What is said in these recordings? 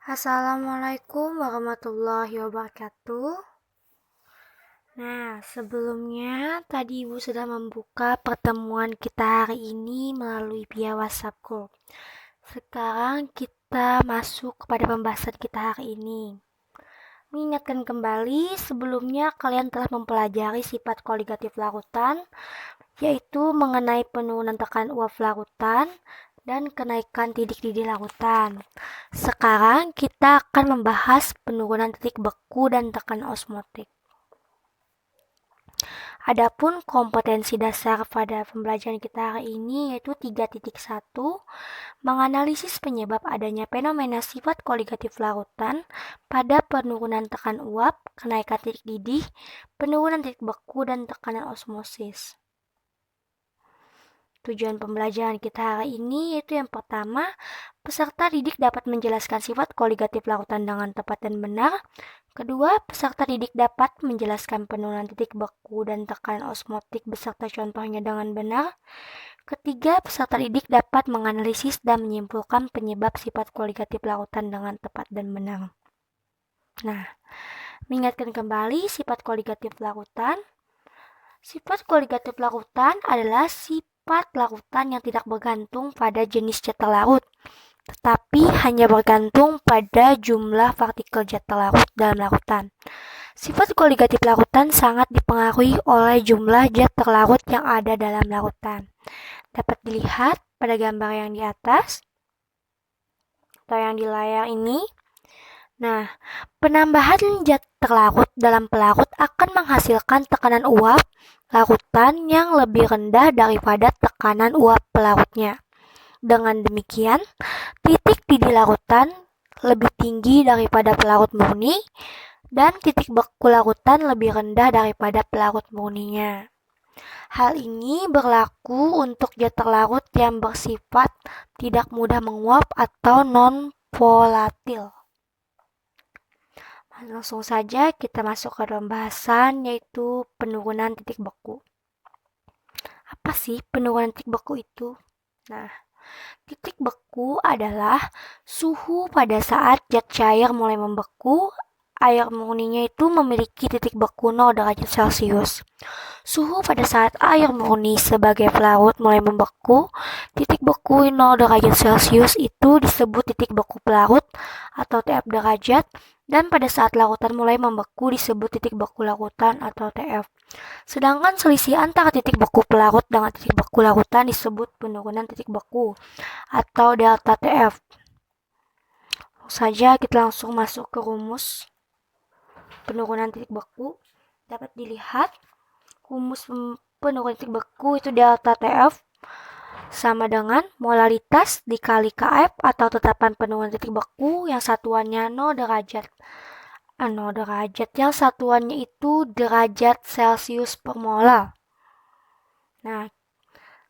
Assalamualaikum warahmatullahi wabarakatuh. Nah, sebelumnya tadi Ibu sudah membuka pertemuan kita hari ini melalui via WhatsApp Group. Sekarang kita masuk kepada pembahasan kita hari ini. Mengingatkan kembali, sebelumnya kalian telah mempelajari sifat koligatif larutan, yaitu mengenai penurunan tekanan uap larutan dan kenaikan titik didih larutan. Sekarang kita akan membahas penurunan titik beku dan tekanan osmotik. Adapun kompetensi dasar pada pembelajaran kita hari ini yaitu 3.1, menganalisis penyebab adanya fenomena sifat koligatif larutan pada penurunan tekanan uap, kenaikan titik didih, penurunan titik beku, dan tekanan osmosis. Tujuan pembelajaran kita hari ini yaitu yang pertama, peserta didik dapat menjelaskan sifat koligatif larutan dengan tepat dan benar. Kedua, peserta didik dapat menjelaskan penurunan titik beku dan tekanan osmotik beserta contohnya dengan benar. Ketiga, peserta didik dapat menganalisis dan menyimpulkan penyebab sifat koligatif larutan dengan tepat dan benar. Nah, mengingatkan kembali sifat koligatif larutan. Sifat koligatif larutan adalah sifat larutan yang tidak bergantung pada jenis zat terlarut, tetapi hanya bergantung pada jumlah partikel zat terlarut dalam larutan. Sifat koligatif larutan sangat dipengaruhi oleh jumlah zat terlarut yang ada dalam larutan. Dapat dilihat pada gambar yang di atas atau yang di layar ini. Nah, penambahan zat terlarut dalam pelarut akan menghasilkan tekanan uap larutan yang lebih rendah daripada tekanan uap pelarutnya. Dengan demikian, titik didih larutan lebih tinggi daripada pelarut murni dan titik beku larutan lebih rendah daripada pelarut murninya. Hal ini berlaku untuk zat terlarut yang bersifat tidak mudah menguap atau non-volatil. Langsung saja kita masuk ke pembahasan yaitu penurunan titik beku. Apa sih penurunan titik beku itu? Nah, titik beku adalah suhu pada saat zat cair mulai membeku. Air murninya itu memiliki titik beku 0 derajat Celcius. Suhu pada saat air murni sebagai pelarut mulai membeku, titik beku 0 derajat Celcius itu disebut titik beku pelarut atau TF derajat, dan pada saat larutan mulai membeku disebut titik beku larutan atau TF. Sedangkan selisih antara titik beku pelarut dengan titik beku larutan disebut penurunan titik beku atau delta TF. Saja kita langsung masuk ke rumus penurunan titik beku. Dapat dilihat rumus penurunan titik beku itu delta TF sama dengan molaritas dikali Kf atau tetapan penurunan titik beku yang satuannya 0 derajat. 0 derajat yang satuannya itu derajat Celcius per molar. Nah,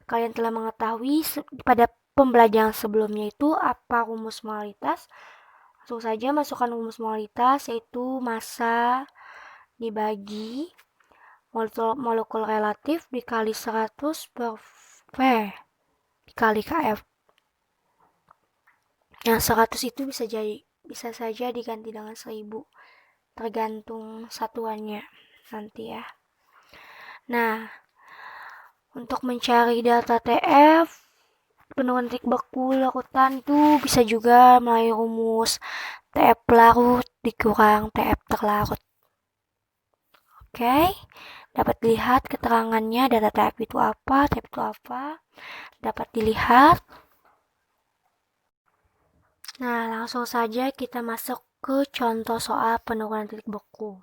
kalian telah mengetahui pada pembelajaran sebelumnya itu apa rumus molaritas. Langsung saja masukkan rumus molaritas yaitu massa dibagi molekul relatif dikali 100 per V dikali Kf. Yang 100 itu bisa saja diganti dengan 1000 tergantung satuannya nanti ya. Nah, untuk mencari delta TF penurunan titik beku larutan itu bisa juga melalui rumus TF pelarut dikurang TF terlarut. Oke, dapat dilihat keterangannya delta TF itu apa, TF itu apa. Dapat dilihat. Nah, langsung saja kita masuk ke contoh soal penurunan titik beku.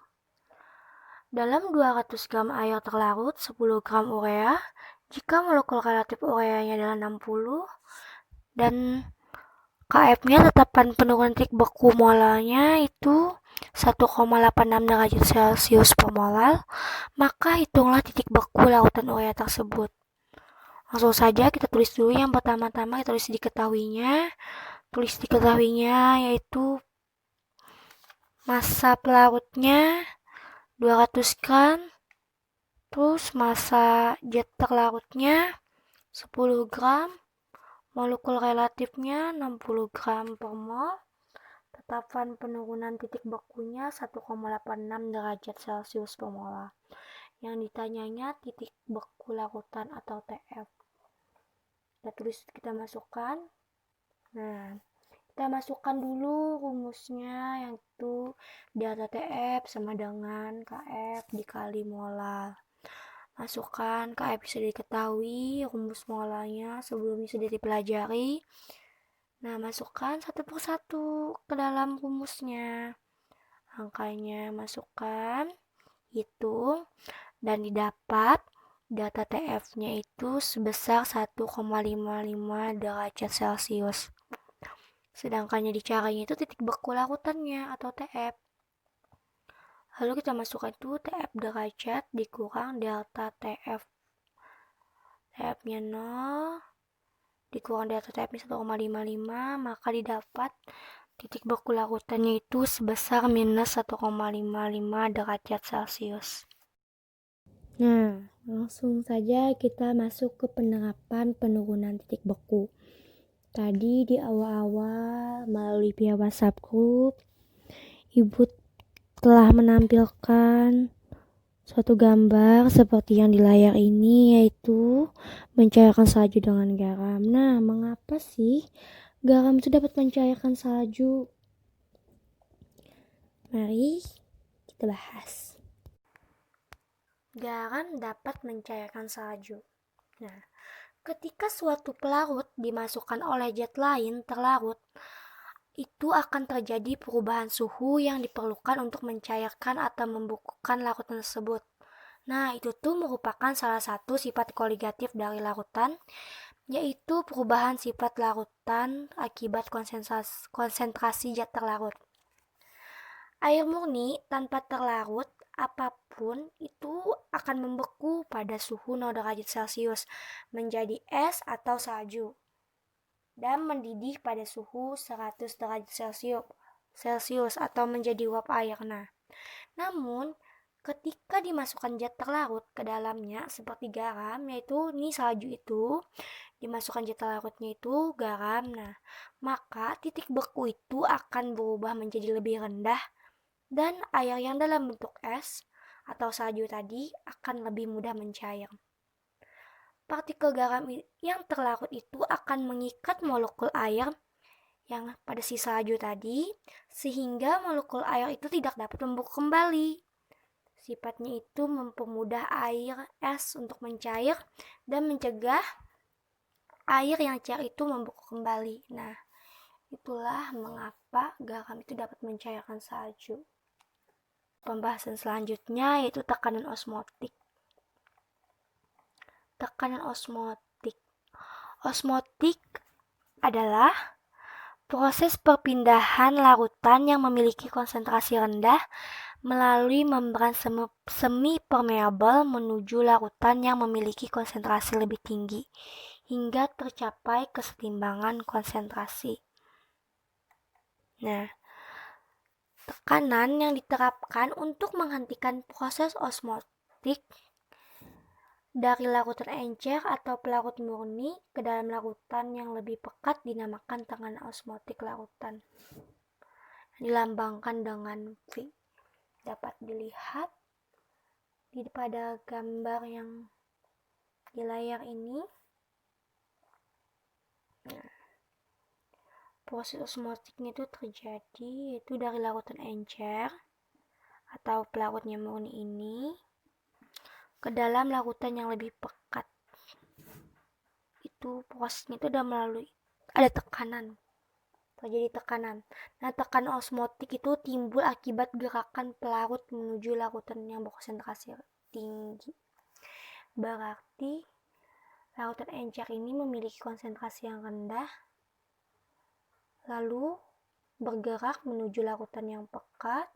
Dalam 200 gram air terlarut 10 gram urea, jika molekul relatif ureanya adalah 60 dan Kf-nya tetapan penurunan titik beku molalnya itu 1,86 derajat Celcius per molar, maka hitunglah titik beku larutan urea tersebut. Langsung saja kita tulis dulu yang pertama-tama, kita tulis diketahuinya. Tulis diketahuinya yaitu massa pelarutnya 200 gram, terus massa zat terlarutnya 10 gram, molekul relatifnya 60 gram per mol, Tetapan penurunan titik bekunya 1,86 derajat Celcius per molar. Yang ditanyanya titik beku larutan atau TF. Kita masukkan. Nah, kita masukkan dulu rumusnya, yang itu delta TF sama dengan KF dikali molar. Masukkan KF bisa diketahui, rumus molarnya sebelumnya sudah dipelajari. Nah, masukkan satu persatu ke dalam rumusnya. Angkanya masukkan, hitung, dan didapat data TF-nya itu sebesar 1,55 derajat Celcius. Sedangkan yang dicarinya itu titik beku larutannya atau TF. Lalu kita masukkan itu TF derajat dikurang delta TF. TF-nya 0 dikurang delta TF-nya 1,55, maka didapat titik beku larutannya itu sebesar minus 1,55 derajat Celcius. Nah, langsung saja kita masuk ke penerapan penurunan titik beku. Tadi di awal-awal melalui via WhatsApp group, Ibu telah menampilkan suatu gambar seperti yang di layar ini, yaitu mencairkan salju dengan garam. Nah, mengapa sih garam itu dapat mencairkan salju? Mari kita bahas. Garam dapat mencairkan salju. Nah, ketika suatu pelarut dimasukkan oleh zat lain terlarut, itu akan terjadi perubahan suhu yang diperlukan untuk mencairkan atau membukukan larutan tersebut. Nah, itu tuh merupakan salah satu sifat koligatif dari larutan, yaitu perubahan sifat larutan akibat konsentrasi zat terlarut. Air murni tanpa terlarut apapun itu akan membeku pada suhu 0 derajat Celcius menjadi es atau salju dan mendidih pada suhu 100 derajat Celcius atau menjadi uap air. Namun ketika dimasukkan zat terlarut ke dalamnya seperti garam, yaitu ini salju itu dimasukkan zat terlarutnya itu garam, maka titik beku itu akan berubah menjadi lebih rendah dan air yang dalam bentuk es atau salju tadi akan lebih mudah mencair. Partikel garam yang terlarut itu akan mengikat molekul air yang pada si salju tadi, sehingga molekul air itu tidak dapat membeku kembali. Sifatnya itu mempermudah air es untuk mencair dan mencegah air yang cair itu membeku kembali. Nah, itulah mengapa garam itu dapat mencairkan salju. Pembahasan selanjutnya yaitu tekanan osmotik. Tekanan osmotik. Osmotik adalah proses perpindahan larutan yang memiliki konsentrasi rendah melalui membran semi permeabel menuju larutan yang memiliki konsentrasi lebih tinggi hingga tercapai kesetimbangan konsentrasi. Nah, tekanan yang diterapkan untuk menghentikan proses osmotik dari larutan encer atau pelarut murni ke dalam larutan yang lebih pekat dinamakan tekanan osmotik larutan. Dilambangkan dengan V. Dapat dilihat pada gambar yang di layar ini. Proses osmotiknya itu terjadi yaitu dari larutan encer atau pelarutnya murni ini ke dalam larutan yang lebih pekat. Itu prosesnya itu udah melalui ada tekanan, terjadi tekanan. Nah, tekanan osmotik itu timbul akibat gerakan pelarut menuju larutan yang berkonsentrasi tinggi. Berarti larutan encer ini memiliki konsentrasi yang rendah, lalu bergerak menuju larutan yang pekat.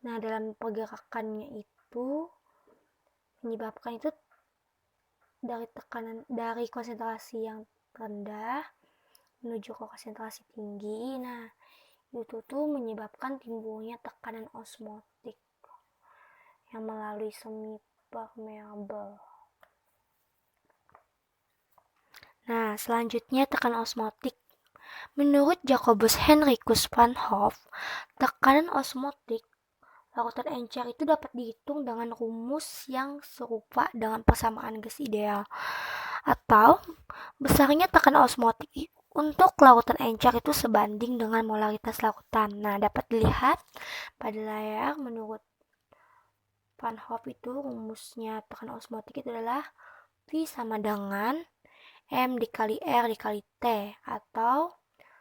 Dalam pergerakannya itu menyebabkan itu dari konsentrasi yang rendah menuju ke konsentrasi tinggi. Itu tuh menyebabkan timbulnya tekanan osmotik yang melalui semi permeabel. Selanjutnya tekanan osmotik Menurut Jacobus Henricus van Hoff, tekanan osmotik larutan encer itu dapat dihitung dengan rumus yang serupa dengan persamaan gas ideal, atau besarnya tekanan osmotik untuk larutan encer itu sebanding dengan molaritas larutan. Nah, dapat dilihat pada layar. Menurut Van Hoff itu rumusnya tekanan osmotik itu adalah V sama dengan M dikali R dikali T, atau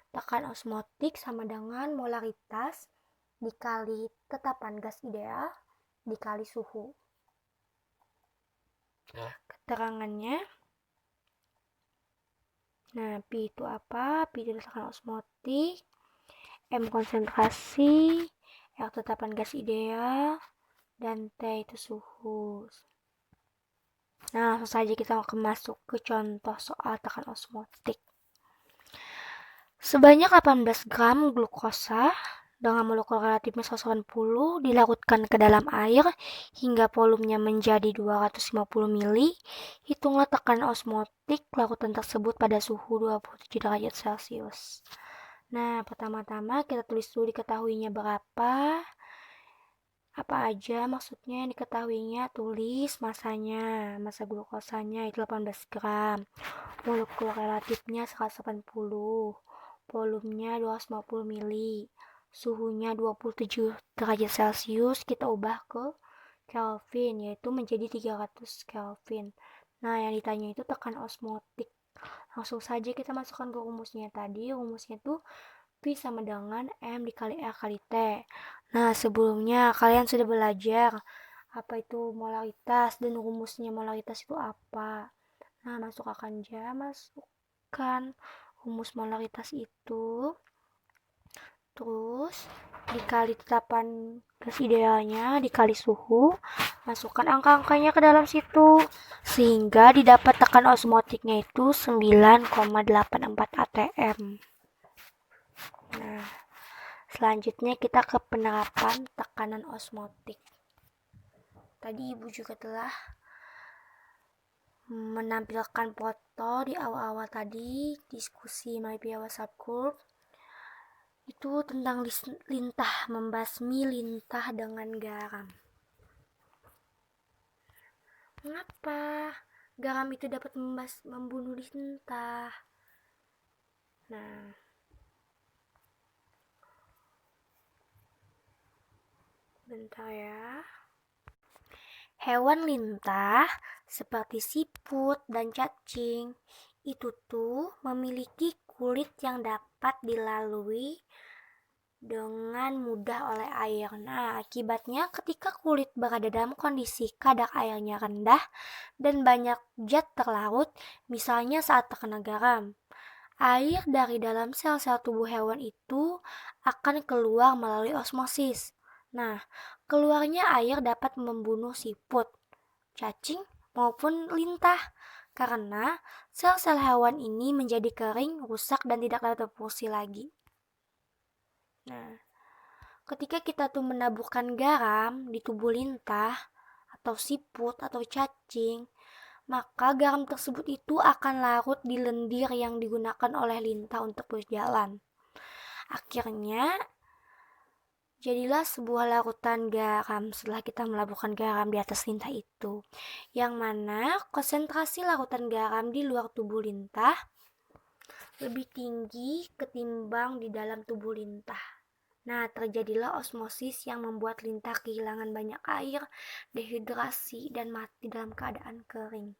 tekanan osmotik sama dengan molaritas dikali tetapan gas ideal dikali suhu. Keterangannya, nah P itu apa? P itu tekanan osmotik, M konsentrasi, R tetapan gas ideal, dan T itu suhu. Nah, langsung saja kita akan masuk ke contoh soal tekanan osmotik. Sebanyak 18 gram glukosa dengan molekul relatifnya 180 dilarutkan ke dalam air hingga volumenya menjadi 250 ml. Hitunglah tekanan osmotik larutan tersebut pada suhu 27 derajat Celcius. Nah, pertama-tama kita tulis dulu diketahuinya berapa. Apa aja maksudnya yang diketahuinya, tulis masanya. Massa glukosanya itu 18 gram. Molekul relatifnya 180. Volumenya 250 ml, suhunya 27 derajat Celcius, kita ubah ke Kelvin, yaitu menjadi 300 Kelvin. Nah, yang ditanya itu tekanan osmotik. Langsung saja kita masukkan ke rumusnya tadi. Rumusnya itu V sama dengan M dikali R kali T. Nah, sebelumnya kalian sudah belajar apa itu molaritas dan rumusnya molaritas itu apa. Nah, masukkan rumus molaritas itu, terus dikali tetapan gas idealnya dikali suhu, masukkan angka-angkanya ke dalam situ sehingga didapat tekanan osmotiknya itu 9,84 atm. Nah, selanjutnya kita ke penerapan tekanan osmotik. Tadi Ibu juga telah menampilkan foto di awal-awal tadi diskusi via WhatsApp group itu tentang lintah, membasmi lintah dengan garam. Mengapa garam itu dapat membunuh lintah? Nah, bentar ya. Hewan lintah seperti siput dan cacing itu tuh memiliki kulit yang dapat dilalui dengan mudah oleh air. Nah, akibatnya ketika kulit berada dalam kondisi kadar airnya rendah dan banyak zat terlarut, misalnya saat terkena garam, air dari dalam sel-sel tubuh hewan itu akan keluar melalui osmosis. Nah, keluarnya air dapat membunuh siput, cacing, maupun lintah karena sel-sel hewan ini menjadi kering, rusak, dan tidak dapat berfungsi lagi. Nah, ketika kita tuh menaburkan garam di tubuh lintah atau siput atau cacing, maka garam tersebut itu akan larut di lendir yang digunakan oleh lintah untuk berjalan. Akhirnya, jadilah sebuah larutan garam setelah kita melaburkan garam di atas lintah itu, yang mana konsentrasi larutan garam di luar tubuh lintah lebih tinggi ketimbang di dalam tubuh lintah. Nah, terjadilah osmosis yang membuat lintah kehilangan banyak air, dehidrasi, dan mati dalam keadaan kering.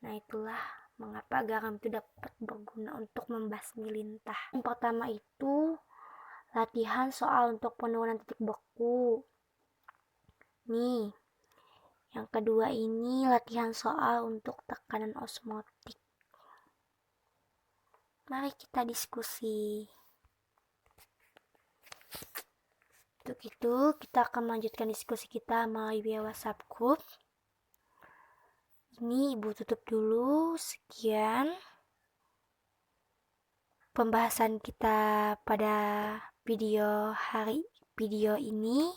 Nah, itulah mengapa garam itu dapat berguna untuk membasmi lintah. Yang pertama itu latihan soal untuk penurunan titik beku. Nih, yang kedua ini latihan soal untuk tekanan osmotik. Mari kita diskusi. Untuk itu, kita akan melanjutkan diskusi kita melalui via WhatsApp group. Ini Ibu tutup dulu. Sekian pembahasan kita pada video ini.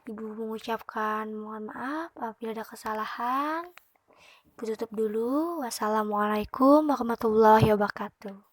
Ibu mengucapkan mohon maaf apabila ada kesalahan. Ibu tutup dulu. Wassalamualaikum warahmatullahi wabarakatuh.